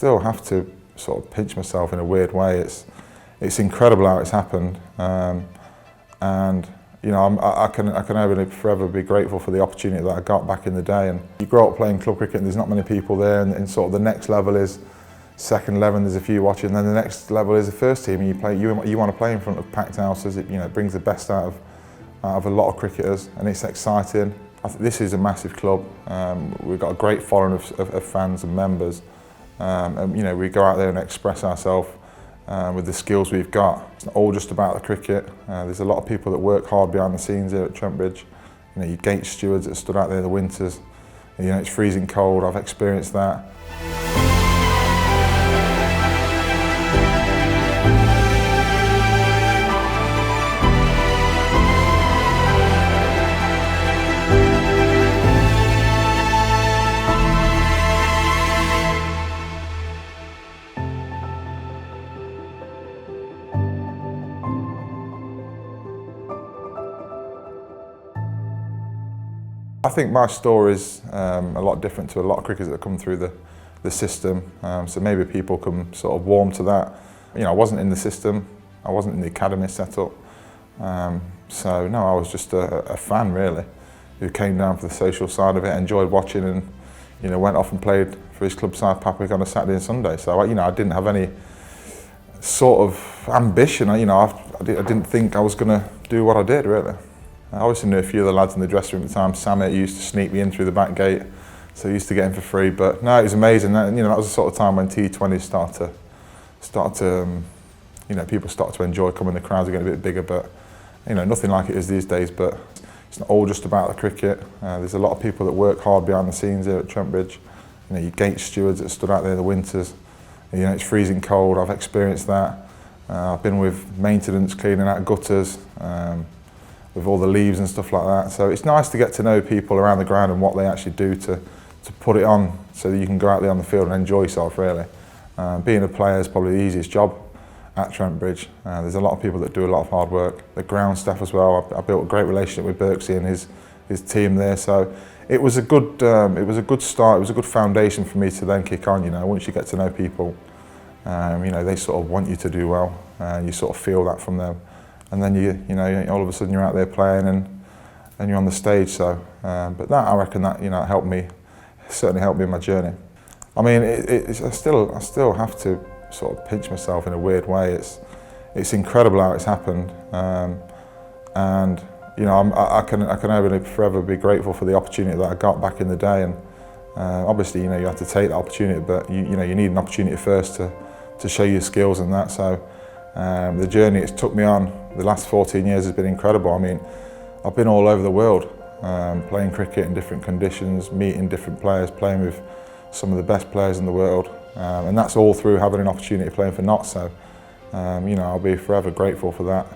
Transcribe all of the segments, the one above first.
still have to sort of pinch myself in a weird way. It's incredible how it's happened, and you know, I can only forever be grateful for the opportunity that I got back in the day. And you grow up playing club cricket and there's not many people there, and sort of the next level is second 11, there's a few watching, and then the next level is the first team, and you want to play in front of packed houses. It brings the best out of a lot of cricketers, and it's exciting. I think this is a massive club. We've got a great following of fans and members, and you know, we go out there and express ourselves with the skills we've got. It's not all just about the cricket. There's a lot of people that work hard behind the scenes here at Trent Bridge. You know, your gate stewards that stood out there in the winters. You know, it's freezing cold. I've experienced that. I think my story is a lot different to a lot of cricketers that come through the system, so maybe people can sort of warm to that. You know, I wasn't in the system, I wasn't in the academy setup, so no, I was just a fan really, who came down for the social side of it, enjoyed watching, and you know, went off and played for his club side Papwick on a Saturday and Sunday. So you know, I didn't have any sort of ambition. You know, I didn't think I was going to do what I did really. I obviously knew a few of the lads in the dressing room at the time. Samit used to sneak me in through the back gate, so I used to get in for free. But no, it was amazing. That, you know, that was the sort of time when T20s start to you know, people start to enjoy coming. The crowds are getting a bit bigger, but you know, nothing like it is these days. But it's not all just about the cricket. There's a lot of people that work hard behind the scenes here at Trent Bridge. You know, your gate stewards that stood out there in the winters. You know, it's freezing cold. I've experienced that. I've been with maintenance, cleaning out gutters. With all the leaves and stuff like that. So it's nice to get to know people around the ground and what they actually do to put it on so that you can go out there on the field and enjoy yourself really. Being a player is probably the easiest job at Trent Bridge. There's a lot of people that do a lot of hard work. The ground staff as well. I built a great relationship with Birksey and his team there. So it was a good start. It was a good foundation for me to then kick on. You know, once you get to know people, you know, they sort of want you to do well, and you sort of feel that from them. And then you know, all of a sudden you're out there playing and you're on the stage. So, but that, I reckon that, you know, certainly helped me in my journey. I mean, I still have to sort of pinch myself in a weird way. It's incredible how it's happened, and you know, I can only forever be grateful for the opportunity that I got back in the day. And obviously, you know, you have to take the opportunity, but you know, you need an opportunity first to show your skills and that. So. The journey it's took me on the last 14 years has been incredible. I mean, I've been all over the world, playing cricket in different conditions, meeting different players, playing with some of the best players in the world, and that's all through having an opportunity playing for Notts. So, you know, I'll be forever grateful for that.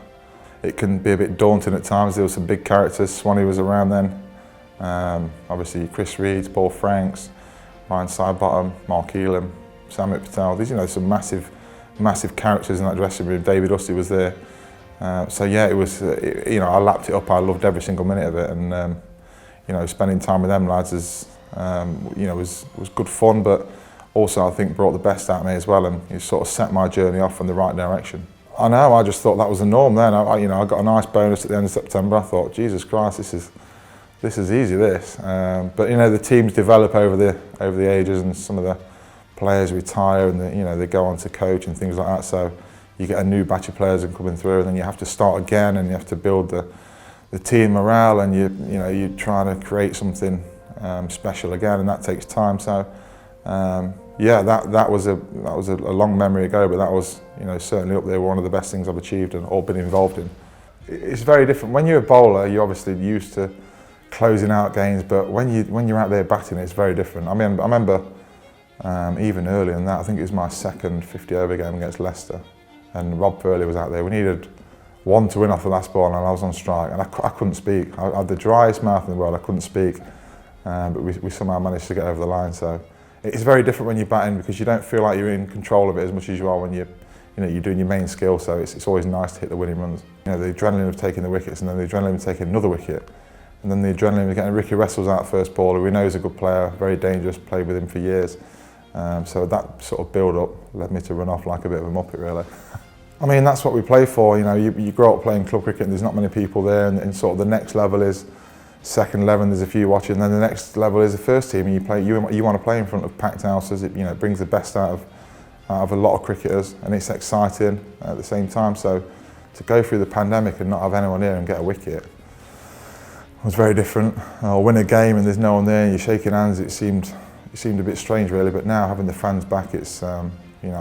It can be a bit daunting at times. There were some big characters. Swanee was around then. Obviously, Chris Reed, Paul Franks, Ryan Sidebottom, Mark Elam, Samit Patel. These, you know, some massive characters in that dressing room. David Hussey was there. So yeah, it was, you know, I lapped it up. I loved every single minute of it, and you know, spending time with them lads you know, was good fun, but also I think brought the best out of me as well, and it sort of set my journey off in the right direction. I know, I just thought that was the norm then. You know, I got a nice bonus at the end of September. I thought, Jesus Christ, this is easy, this. But you know, the teams develop over the ages, and some of the players retire, and you know, they go on to coach and things like that. So you get a new batch of players coming through, and then you have to start again, and you have to build the team morale, and you know, you're trying to create something special again, and that takes time. So yeah, that was a long memory ago, but that was, you know, certainly up there, one of the best things I've achieved and or been involved in. It's very different when you're a bowler. You're obviously used to closing out games, but when you're out there batting, it's very different. I mean, I remember. Even earlier than that, I think it was my second 50 over game against Leicester, and Rob Furley was out there. We needed one to win off the last ball, and I was on strike, and I couldn't speak. I had the driest mouth in the world. I couldn't speak, but we somehow managed to get over the line. So it's very different when you're batting, because you don't feel like you're in control of it as much as you are when you're doing your main skill. So it's always nice to hit the winning runs. You know, the adrenaline of taking the wickets, and then the adrenaline of taking another wicket, and then the adrenaline of getting Ricky Wessels out first ball, who we know is a good player, very dangerous, played with him for years. So that sort of build-up led me to run off like a bit of a muppet, really. I mean, that's what we play for. You know, you grow up playing club cricket and there's not many people there, and sort of the next level is second 11, there's a few watching, and then the next level is the first team, and you want to play in front of packed houses. It brings the best out of a lot of cricketers, and it's exciting at the same time. So to go through the pandemic and not have anyone here and get a wicket was very different. Or win a game and there's no one there and you're shaking hands, it seemed a bit strange, really. But now having the fans back, it's I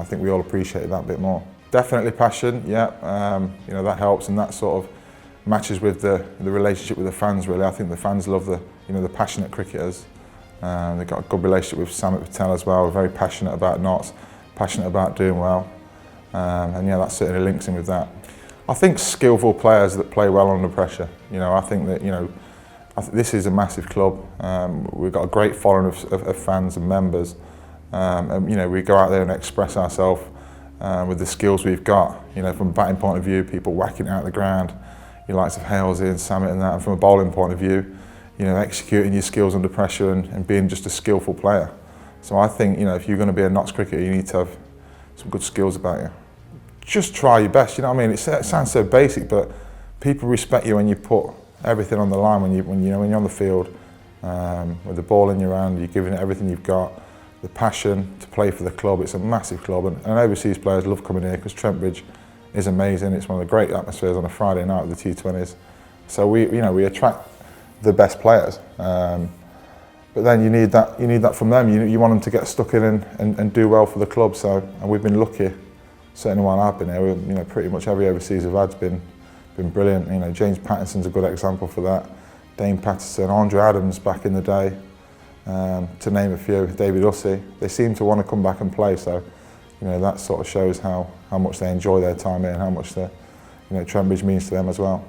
think we all appreciate that a bit more. Definitely passion, yeah. That helps, and that sort of matches with the relationship with the fans, really. I think the fans love the passionate cricketers. They've got a good relationship with Samit Patel as well. We're very passionate about Notts, passionate about doing well, and yeah, that certainly links in with that. I think skillful players that play well under pressure. I think that this is a massive club. We've got a great following of fans and members, and we go out there and express ourselves with the skills we've got. From a batting point of view, people whacking it out the ground, your likes of Halesy and Samit and that, and from a bowling point of view, executing your skills under pressure and being just a skillful player. So I think, if you're going to be a Notts cricketer, you need to have some good skills about you. Just try your best, It sounds so basic, but people respect you when you put everything on the line, when you're on the field, with the ball in your hand, you're giving it everything you've got. The passion to play for the club, it's a massive club, and overseas players love coming here because Trent Bridge is amazing. It's one of the great atmospheres on a Friday night with the T20s. So we attract the best players, but then you need that from them. You want them to get stuck in and do well for the club. So, and we've been lucky, certainly while I've been here. Pretty much every overseas I've had's been brilliant. James Pattinson's a good example for that. Dane Patterson, Andre Adams back in the day, to name a few. David Hussey. They seem to want to come back and play. So, that sort of shows how much they enjoy their time here and how much Trent Bridge means to them as well.